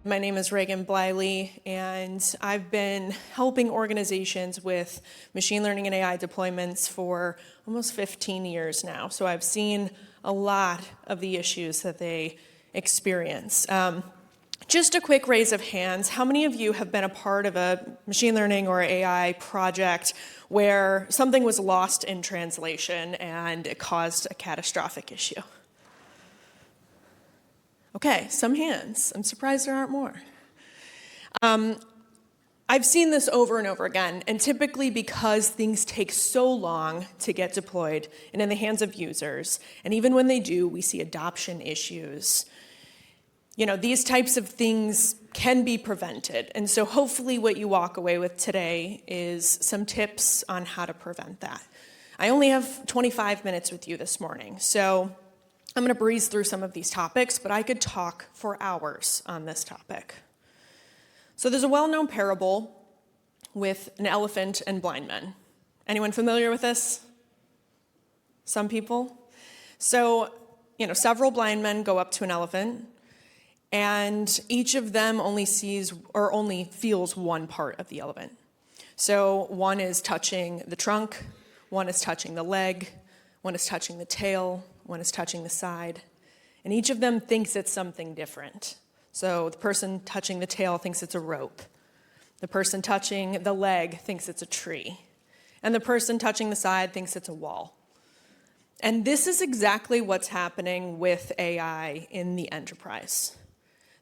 My name is Rehgan Bleile, and I've been helping organizations with machine learning and AI deployments for almost 15 years now. So I've seen a lot of the issues that they experience. Just a quick raise of hands. How many of you have been a part of a machine learning or AI project where something was lost in translation and it caused a catastrophic issue? Okay, some hands. I'm surprised there aren't more. I've seen this over and over again, and typically because things take so long to get deployed and in the hands of users, and even when they do, we see adoption issues. These types of things can be prevented, and so hopefully what you walk away with today is some tips on how to prevent that. I only have 25 minutes with you this morning, so I'm going to breeze through some of these topics, but I could talk for hours on this topic. So there's a well-known parable with an elephant and blind men. Anyone familiar with this? Some people? So, several blind men go up to an elephant, and each of them only sees or only feels one part of the elephant. So one is touching the trunk, one is touching the leg, one is touching the tail, one is touching the side, and each of them thinks it's something different. So the person touching the tail thinks it's a rope. The person touching the leg thinks it's a tree. And the person touching the side thinks it's a wall. And this is exactly what's happening with AI in the enterprise.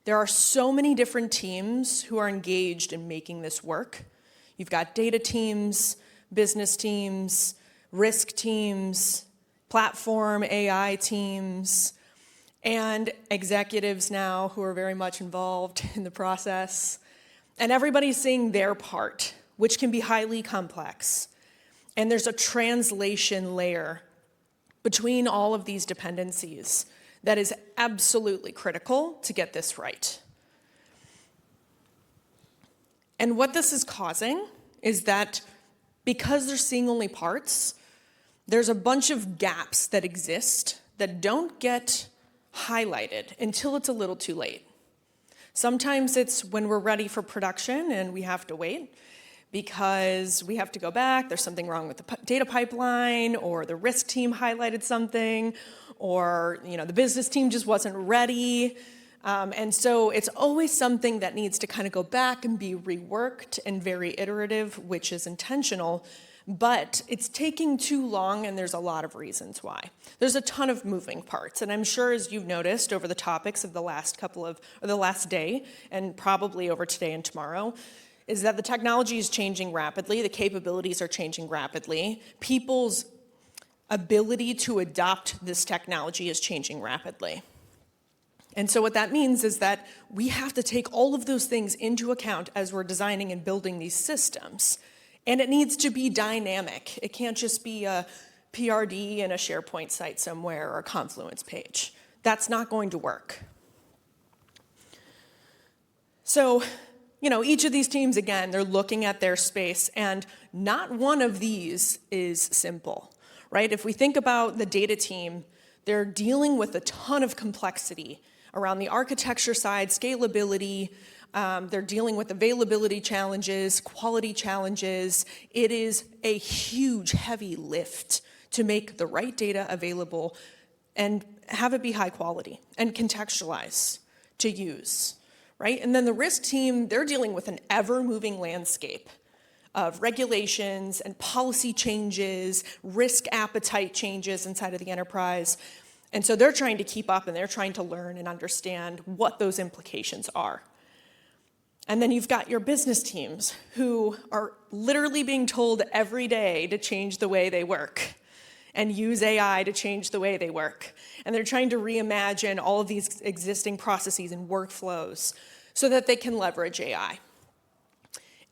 There are so many different teams who are engaged in making this work. You've got data teams, business teams, risk teams, platform AI teams, and executives now who are very much involved in the process. And everybody's seeing their part, which can be highly complex. And there's a translation layer between all of these dependencies that is absolutely critical to get this right. And what this is causing is that because they're seeing only parts, there's a bunch of gaps that exist that don't get highlighted until it's a little too late. Sometimes it's when we're ready for production and we have to wait because we have to go back, there's something wrong with the data pipeline, or the risk team highlighted something, or the business team just wasn't ready. And so it's always something that needs to kind of go back and be reworked and very iterative, which is intentional. But it's taking too long, and there's a lot of reasons why. There's a ton of moving parts, and I'm sure as you've noticed over the topics of the last day, and probably over today and tomorrow, is that the technology is changing rapidly, the capabilities are changing rapidly, people's ability to adopt this technology is changing rapidly. And so what that means is that we have to take all of those things into account as we're designing and building these systems. And it needs to be dynamic. It can't just be a PRD in a SharePoint site somewhere or a Confluence page. That's not going to work. So, each of these teams, again, they're looking at their space, and not one of these is simple, right? If we think about the data team, they're dealing with a ton of complexity around the architecture side, scalability. They're dealing with availability challenges, quality challenges. It is a huge, heavy lift to make the right data available and have it be high quality and contextualize to use, right? And then the risk team, they're dealing with an ever-moving landscape of regulations and policy changes, risk appetite changes inside of the enterprise. And so they're trying to keep up, and they're trying to learn and understand what those implications are. And then you've got your business teams who are literally being told every day to change the way they work and use AI to change the way they work. And they're trying to reimagine all of these existing processes and workflows so that they can leverage AI.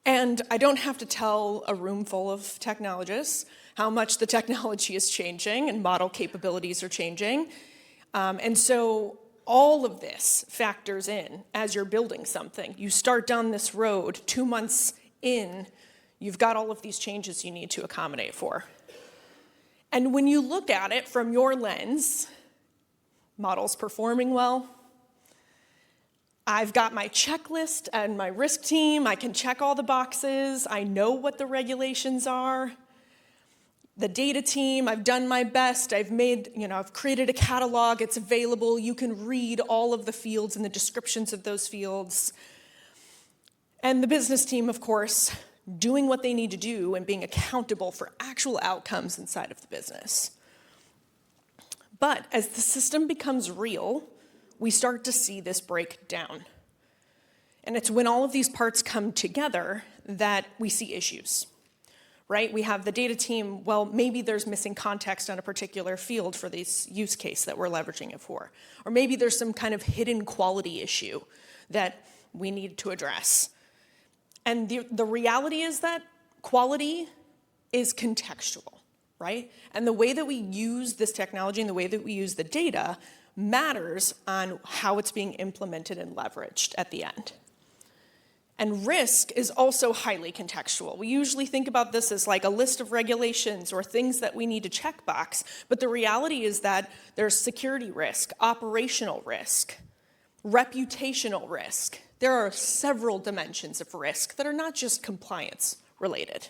And I don't have to tell a room full of technologists how much the technology is changing and model capabilities are changing. And so all of this factors in as you're building something. You start down this road, 2 months in, you've got all of these changes you need to accommodate for. And when you look at it from your lens, models performing well, I've got my checklist and my risk team. I can check all the boxes. I know what the regulations are. The data team, I've done my best. I've created a catalog. It's available. You can read all of the fields and the descriptions of those fields. And the business team, of course, doing what they need to do and being accountable for actual outcomes inside of the business. But as the system becomes real, we start to see this break down. And it's when all of these parts come together that we see issues, right? We have the data team, well, maybe there's missing context on a particular field for this use case that we're leveraging it for. Or maybe there's some kind of hidden quality issue that we need to address. And the reality is that quality is contextual, right? And the way that we use this technology and the way that we use the data matters on how it's being implemented and leveraged at the end. And risk is also highly contextual. We usually think about this as like a list of regulations or things that we need to check box, but the reality is that there's security risk, operational risk, reputational risk. There are several dimensions of risk that are not just compliance related.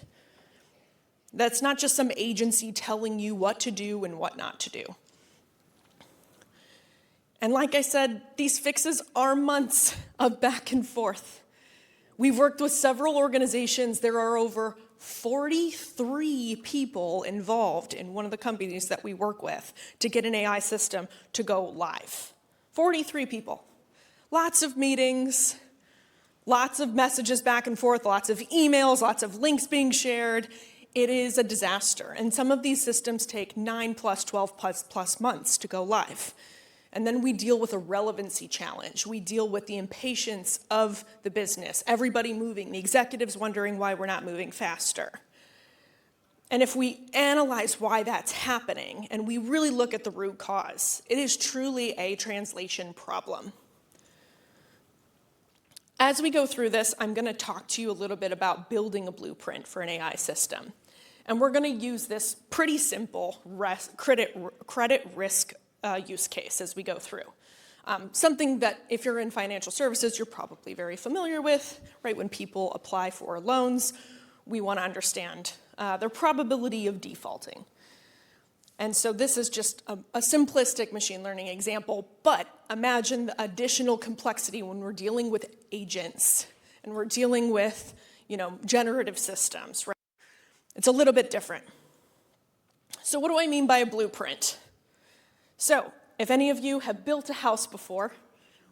That's not just some agency telling you what to do and what not to do. And like I said, these fixes are months of back and forth. We've worked with several organizations. There are over 43 people involved in one of the companies that we work with to get an AI system to go live. 43 people. Lots of meetings, lots of messages back and forth, lots of emails, lots of links being shared. It is a disaster. And some of these systems take 9 plus, 12 plus months to go live. And then we deal with a relevancy challenge. We deal with the impatience of the business, everybody moving, the executives wondering why we're not moving faster. And if we analyze why that's happening and we really look at the root cause, it is truly a translation problem. As we go through this, I'm going to talk to you a little bit about building a blueprint for an AI system. And we're going to use this pretty simple credit risk use case as we go through. Something that if you're in financial services, you're probably very familiar with, right? When people apply for loans, we want to understand their probability of defaulting. And so this is just a simplistic machine learning example, but imagine the additional complexity when we're dealing with agents and we're dealing with, generative systems, right? It's a little bit different. So what do I mean by a blueprint? So if any of you have built a house before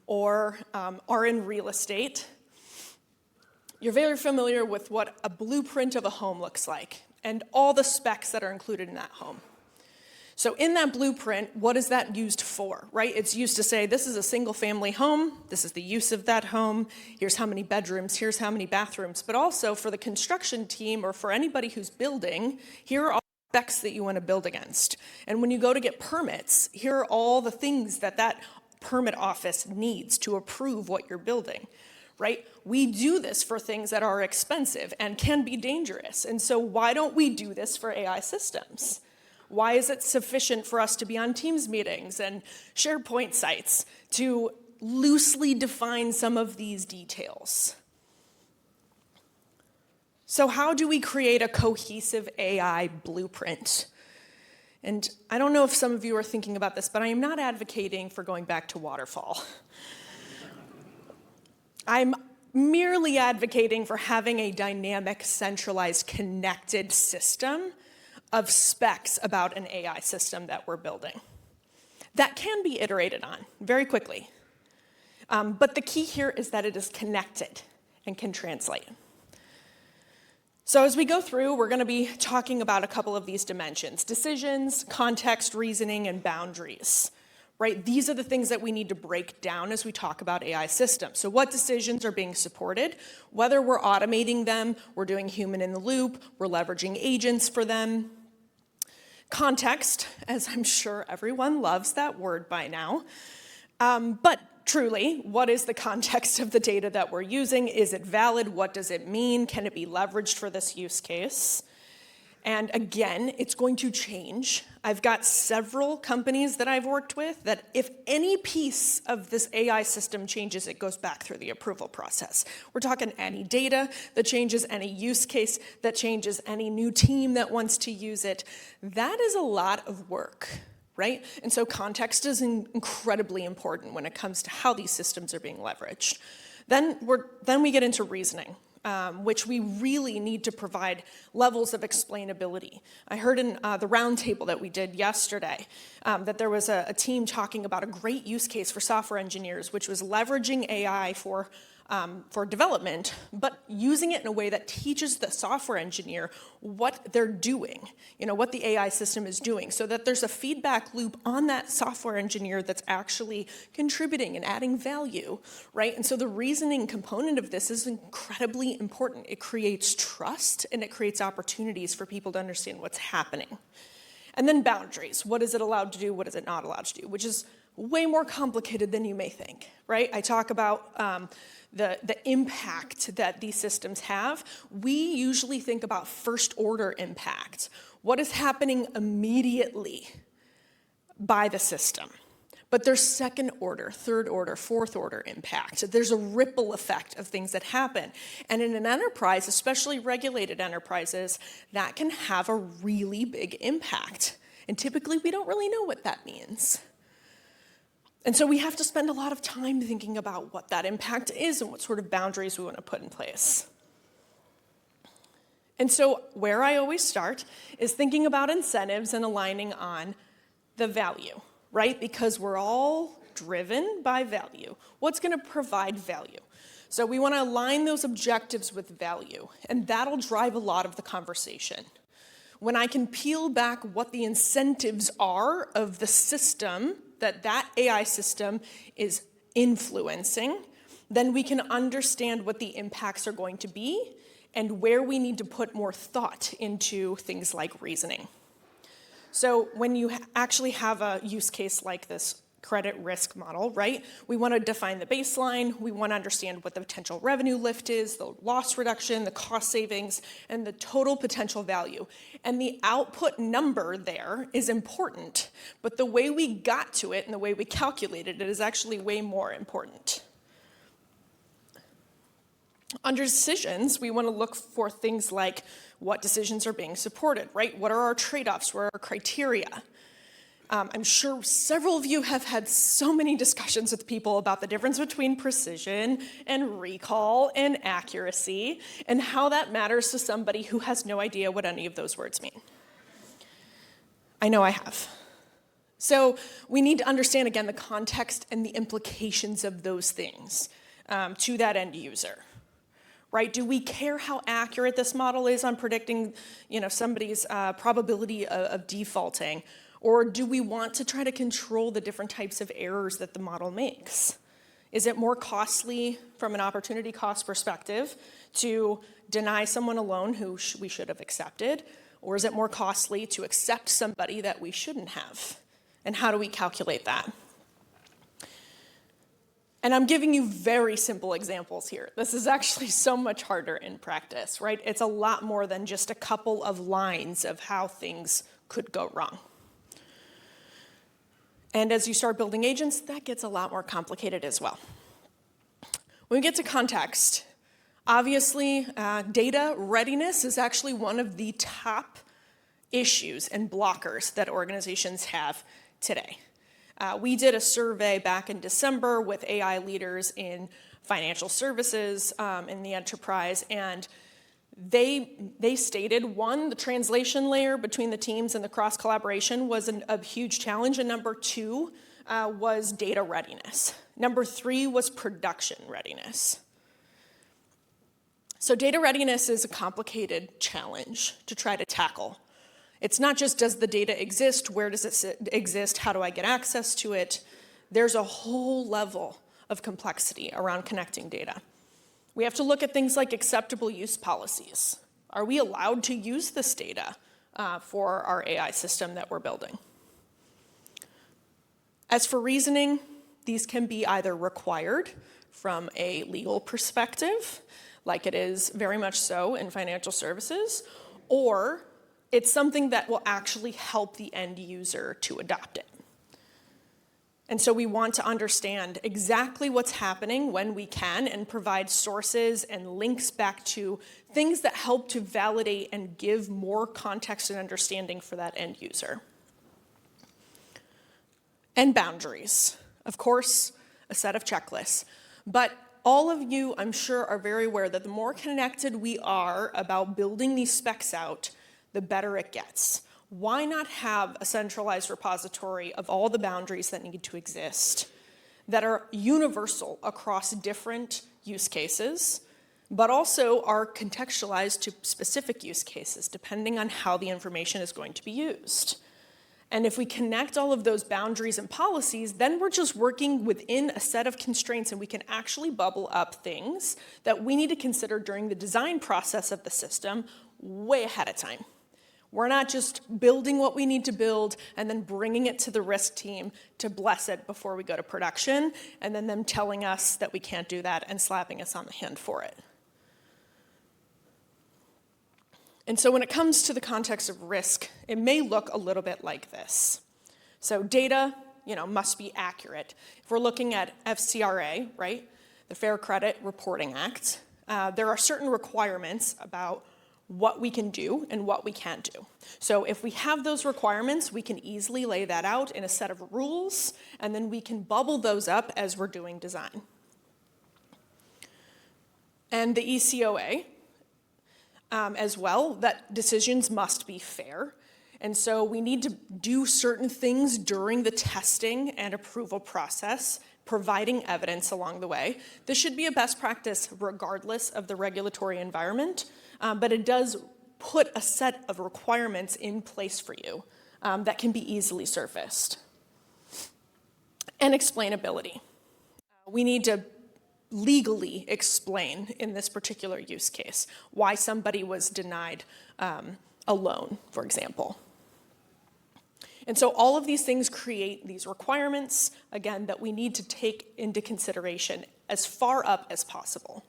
or are in real estate, you're very familiar with what a blueprint of a home looks like and all the specs that are included in that home. So in that blueprint, what is that used for, right? It's used to say, this is a single family home, this is the use of that home, here's how many bedrooms, here's how many bathrooms, but also for the construction team or for anybody who's building, here are all the specs that you want to build against. And when you go to get permits, here are all the things that that permit office needs to approve what you're building, right? We do this for things that are expensive and can be dangerous. And so why don't we do this for AI systems? Why is it sufficient for us to be on Teams meetings and SharePoint sites to loosely define some of these details? So how do we create a cohesive AI blueprint? And I don't know if some of you are thinking about this, but I am not advocating for going back to waterfall. I'm merely advocating for having a dynamic, centralized, connected system of specs about an AI system that we're building. That can be iterated on very quickly. But the key here is that it is connected and can translate. So as we go through, we're going to be talking about a couple of these dimensions: decisions, context, reasoning, and boundaries. Right? These are the things that we need to break down as we talk about AI systems. So what decisions are being supported, whether we're automating them, we're doing human in the loop, we're leveraging agents for them. Context, as I'm sure everyone loves that word by now. But truly, what is the context of the data that we're using? Is it valid? What does it mean? Can it be leveraged for this use case? And again, it's going to change. I've got several companies that I've worked with that if any piece of this AI system changes, it goes back through the approval process. We're talking any data that changes, any use case that changes, any new team that wants to use it. That is a lot of work, right? And so context is incredibly important when it comes to how these systems are being leveraged. Then we get into reasoning. Which we really need to provide levels of explainability. I heard in the roundtable that we did yesterday that there was a team talking about a great use case for software engineers, which was leveraging AI for development, but using it in a way that teaches the software engineer what they're doing, what the AI system is doing, so that there's a feedback loop on that software engineer that's actually contributing and adding value, right? And so the reasoning component of this is incredibly important. It creates trust and it creates opportunities for people to understand what's happening. And then boundaries. What is it allowed to do? What is it not allowed to do? Which is way more complicated than you may think, right? I talk about the impact that these systems have. We usually think about first order impact. What is happening immediately by the system? But there's second order, third order, fourth order impact. There's a ripple effect of things that happen. And in an enterprise, especially regulated enterprises, that can have a really big impact. And typically we don't really know what that means. And so we have to spend a lot of time thinking about what that impact is and what sort of boundaries we want to put in place. And so where I always start is thinking about incentives and aligning on the value, right? Because we're all driven by value. What's going to provide value? So we want to align those objectives with value, and that'll drive a lot of the conversation. When I can peel back what the incentives are of the system that AI system is influencing, then we can understand what the impacts are going to be and where we need to put more thought into things like reasoning. So when you actually have a use case like this credit risk model, right? We want to define the baseline. We want to understand what the potential revenue lift is, the loss reduction, the cost savings, and the total potential value. And the output number there is important, but the way we got to it and the way we calculated it is actually way more important. Under decisions, we want to look for things like what decisions are being supported, right? What are our trade-offs? What are our criteria? I'm sure several of you have had so many discussions with people about the difference between precision and recall and accuracy and how that matters to somebody who has no idea what any of those words mean. I know I have. So we need to understand, again, the context and the implications of those things to that end user. Right? Do we care how accurate this model is on predicting, somebody's probability of defaulting? Or do we want to try to control the different types of errors that the model makes? Is it more costly from an opportunity cost perspective to deny someone a loan who we should have accepted? Or is it more costly to accept somebody that we shouldn't have? And how do we calculate that? And I'm giving you very simple examples here. This is actually so much harder in practice, right? It's a lot more than just a couple of lines of how things could go wrong. And as you start building agents, that gets a lot more complicated as well. When we get to context, obviously, data readiness is actually one of the top issues and blockers that organizations have today. We did a survey back in December with AI leaders in financial services in the enterprise, and they stated, one, the translation layer between the teams and the cross-collaboration was a huge challenge, and number two was data readiness. Number three was production readiness. So data readiness is a complicated challenge to try to tackle. It's not just, does the data exist? Where does it exist? How do I get access to it? There's a whole level of complexity around connecting data. We have to look at things like acceptable use policies. Are we allowed to use this data for our AI system that we're building? As for reasoning, these can be either required from a legal perspective, like it is very much so in financial services, or It's something that will actually help the end user to adopt it. And so we want to understand exactly what's happening when we can and provide sources and links back to things that help to validate and give more context and understanding for that end user. And boundaries. Of course, a set of checklists. But all of you, I'm sure, are very aware that the more connected we are about building these specs out, the better it gets. Why not have a centralized repository of all the boundaries that need to exist that are universal across different use cases, but also are contextualized to specific use cases depending on how the information is going to be used? And if we connect all of those boundaries and policies, then we're just working within a set of constraints, and we can actually bubble up things that we need to consider during the design process of the system way ahead of time. We're not just building what we need to build and then bringing it to the risk team to bless it before we go to production, and then them telling us that we can't do that and slapping us on the hand for it. And so when it comes to the context of risk, it may look a little bit like this. So data, must be accurate. If we're looking at FCRA, right, the Fair Credit Reporting Act, there are certain requirements about what we can do and what we can't do. So if we have those requirements, we can easily lay that out in a set of rules, and then we can bubble those up as we're doing design. And the ECOA, as well, that decisions must be fair. And so we need to do certain things during the testing and approval process, providing evidence along the way. This should be a best practice regardless of the regulatory environment, but it does put a set of requirements in place for you that can be easily surfaced. And explainability. We need to legally explain in this particular use case why somebody was denied a loan, for example. And so all of these things create these requirements, again, that we need to take into consideration as far up as possible.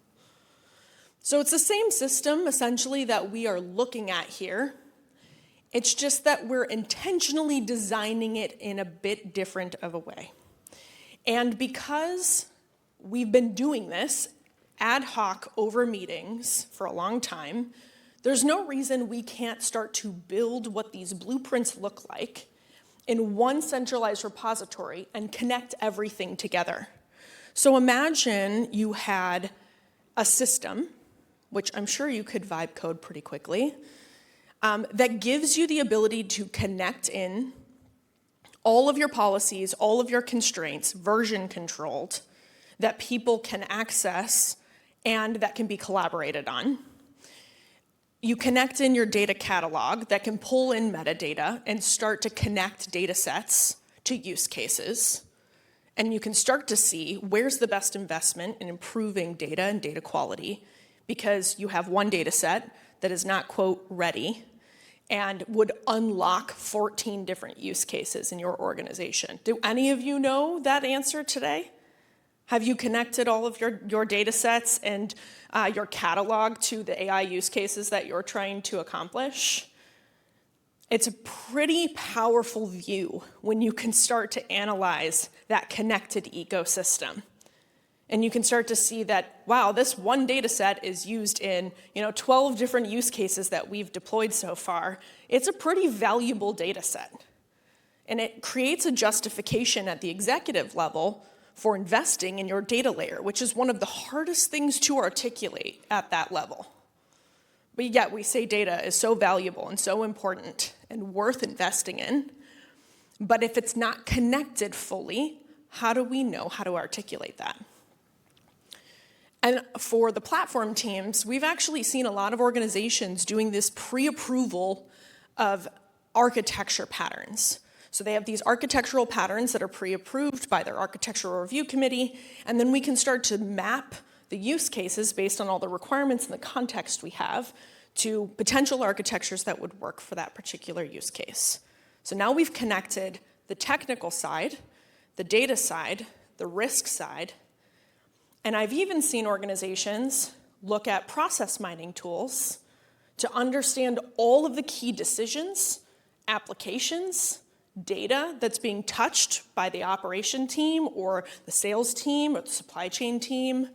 So it's the same system, essentially, that we are looking at here. It's just that we're intentionally designing it in a bit different of a way. And because we've been doing this ad hoc over meetings for a long time, there's no reason we can't start to build what these blueprints look like in one centralized repository and connect everything together. So imagine you had a system, which I'm sure you could vibe code pretty quickly, that gives you the ability to connect in all of your policies, all of your constraints, version controlled, that people can access and that can be collaborated on. You connect in your data catalog that can pull in metadata and start to connect data sets to use cases. And you can start to see where's the best investment in improving data and data quality, because you have one data set that is not, quote, ready and would unlock 14 different use cases in your organization. Do any of you know that answer today? Have you connected all of your data sets and your catalog to the AI use cases that you're trying to accomplish? It's a pretty powerful view when you can start to analyze that connected ecosystem. And you can start to see that, wow, this one data set is used in 12 different use cases that we've deployed so far. It's a pretty valuable data set. And it creates a justification at the executive level for investing in your data layer, which is one of the hardest things to articulate at that level. But yet we say data is so valuable and so important and worth investing in. But if it's not connected fully, how do we know how to articulate that? And for the platform teams, we've actually seen a lot of organizations doing this pre-approval of architecture patterns. So they have these architectural patterns that are pre-approved by their architectural review committee, and then we can start to map the use cases based on all the requirements and the context we have to potential architectures that would work for that particular use case. So now we've connected the technical side, the data side, the risk side, and I've even seen organizations look at process mining tools to understand all of the key decisions, applications, data that's being touched by the operation team or the sales team or the supply chain team,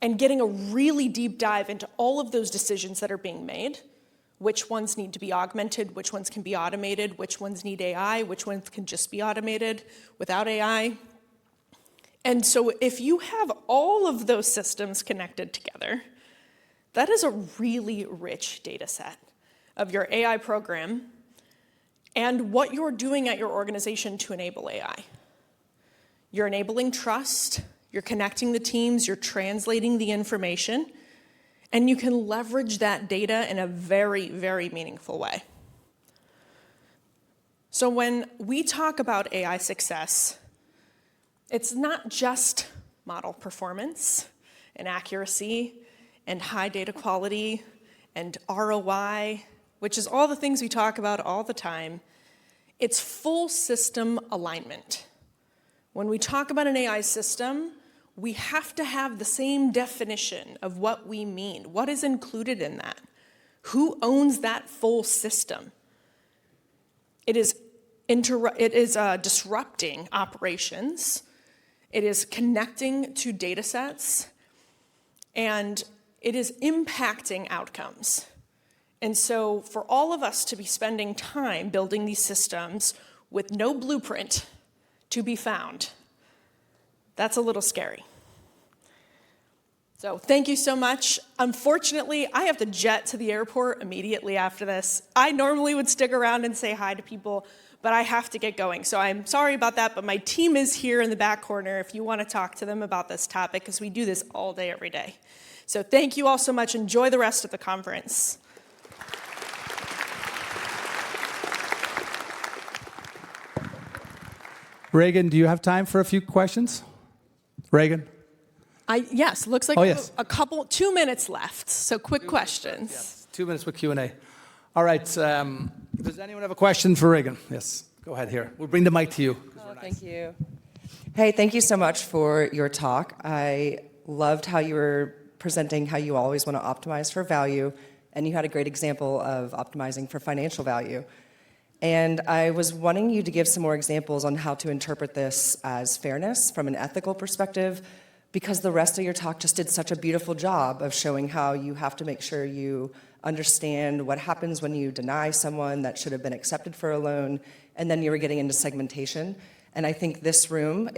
and getting a really deep dive into all of those decisions that are being made, which ones need to be augmented, which ones can be automated, which ones need AI, which ones can just be automated without AI. And so if you have all of those systems connected together, that is a really rich data set of your AI program and what you're doing at your organization to enable AI. You're enabling trust, you're connecting the teams, you're translating the information, and you can leverage that data in a very, very meaningful way. So when we talk about AI success, it's not just model performance and accuracy and high data quality and ROI, which is all the things we talk about all the time. It's full system alignment. When we talk about an AI system, we have to have the same definition of what we mean. What is included in that? Who owns that full system? It is disrupting operations. It is connecting to data sets. And it is impacting outcomes. And so for all of us to be spending time building these systems with no blueprint to be found, that's a little scary. So thank you so much. Unfortunately, I have to jet to the airport immediately after this. I normally would stick around and say hi to people, but I have to get going. So I'm sorry about that, but my team is here in the back corner if you want to talk to them about this topic, because we do this all day, every day. So thank you all so much. Enjoy the rest of the conference. Rehgan, do you have time for a few questions? Rehgan? Yes, looks like yes. 2 minutes left. So quick questions. Yes, 2 minutes with Q&A. All right, does anyone have a question for Rehgan? Yes, go ahead here. We'll bring the mic to you. Oh, thank you. Hey, thank you so much for your talk. I loved how you were presenting how you always want to optimize for value, and you had a great example of optimizing for financial value. And I was wanting you to give some more examples on how to interpret this as fairness from an ethical perspective, because the rest of your talk just did such a beautiful job of showing how you have to make sure you understand what happens when you deny someone that should have been accepted for a loan, and then you were getting into segmentation. And I think this room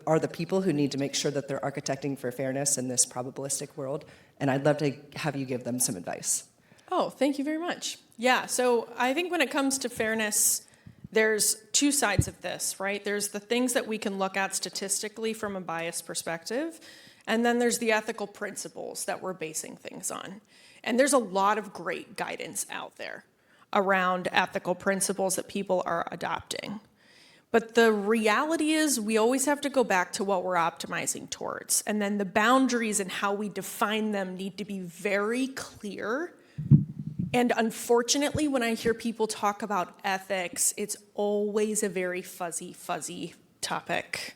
are the people who need to make sure that they're architecting for fairness in this probabilistic world, and I'd love to have you give them some advice. Oh, thank you very much. Yeah, so I think when it comes to fairness, there's two sides of this, right? There's the things that we can look at statistically from a bias perspective, and then there's the ethical principles that we're basing things on. And there's a lot of great guidance out there around ethical principles that people are adopting. But the reality is we always have to go back to what we're optimizing towards. And then the boundaries and how we define them need to be very clear. And unfortunately, when I hear people talk about ethics, it's always a very fuzzy topic.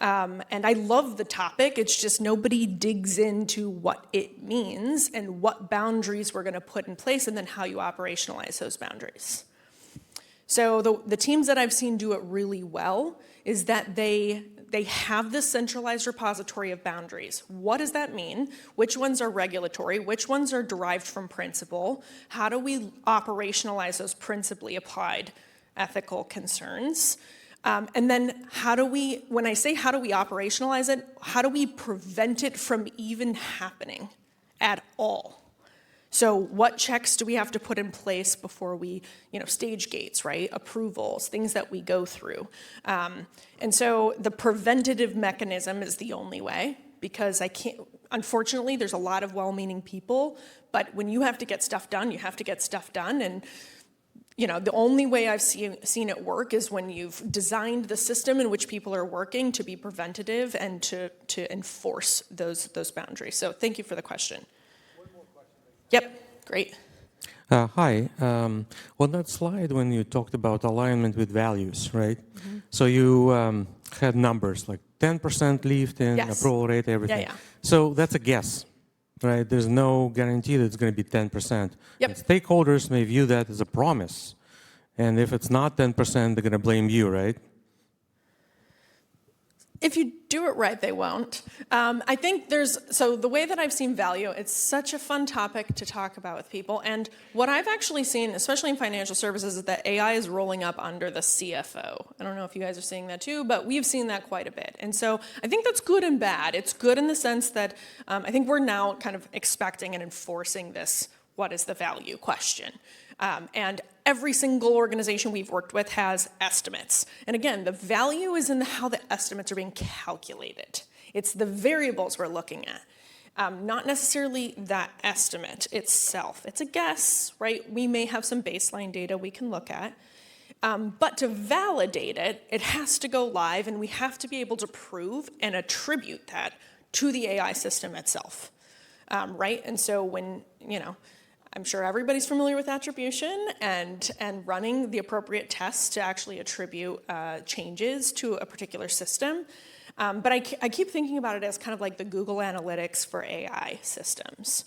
And I love the topic, it's just nobody digs into what it means and what boundaries we're gonna put in place and then how you operationalize those boundaries. So the teams that I've seen do it really well is that they have this centralized repository of boundaries. What does that mean? Which ones are regulatory? Which ones are derived from principle? How do we operationalize those principally applied ethical concerns? And then when I say how do we operationalize it, how do we prevent it from even happening at all? So what checks do we have to put in place before we, stage gates, right? Approvals, things that we go through. And so the preventative mechanism is the only way, because unfortunately, there's a lot of well-meaning people, but when you have to get stuff done, you have to get stuff done. And the only way I've seen it work is when you've designed the system in which people are working to be preventative and to enforce those boundaries. So thank you for the question. Yep, great. Hi. On that slide, when you talked about alignment with values, right? Mm-hmm. So you had numbers like 10% lift in approval rate, everything. Yeah. So that's a guess. right? There's no guarantee that it's going to be 10%. Yep. And stakeholders may view that as a promise. And if it's not 10%, they're going to blame you, right? If you do it right, they won't. I think so the way that I've seen value, it's such a fun topic to talk about with people. And what I've actually seen, especially in financial services, is that AI is rolling up under the CFO. I don't know if you guys are seeing that too, but we've seen that quite a bit. And so I think that's good and bad. It's good in the sense that I think we're now kind of expecting and enforcing this, what is the value question. And every single organization we've worked with has estimates. And again, the value is in how the estimates are being calculated. It's the variables we're looking at, not necessarily that estimate itself. It's a guess, right? We may have some baseline data we can look at. But to validate it, it has to go live, and we have to be able to prove and attribute that to the AI system itself, right? And so when, I'm sure everybody's familiar with attribution and running the appropriate tests to actually attribute changes to a particular system. But I keep thinking about it as kind of like the Google Analytics for AI systems.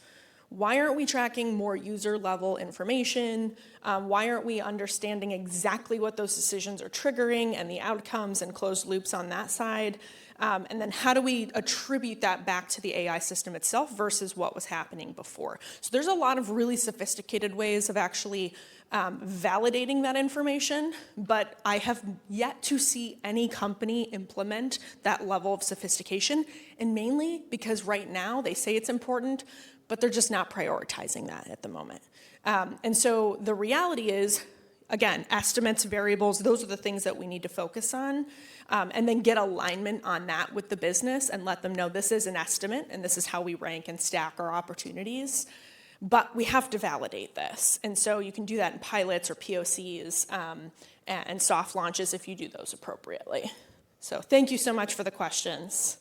Why aren't we tracking more user-level information? Why aren't we understanding exactly what those decisions are triggering and the outcomes and closed loops on that side? And then how do we attribute that back to the AI system itself versus what was happening before? So there's a lot of really sophisticated ways of actually validating that information, but I have yet to see any company implement that level of sophistication, and mainly because right now they say it's important, but they're just not prioritizing that at the moment. And so the reality is, again, estimates, variables, those are the things that we need to focus on, and then get alignment on that with the business and let them know this is an estimate and this is how we rank and stack our opportunities. But we have to validate this. And so you can do that in pilots or POCs and soft launches if you do those appropriately. So thank you so much for the questions.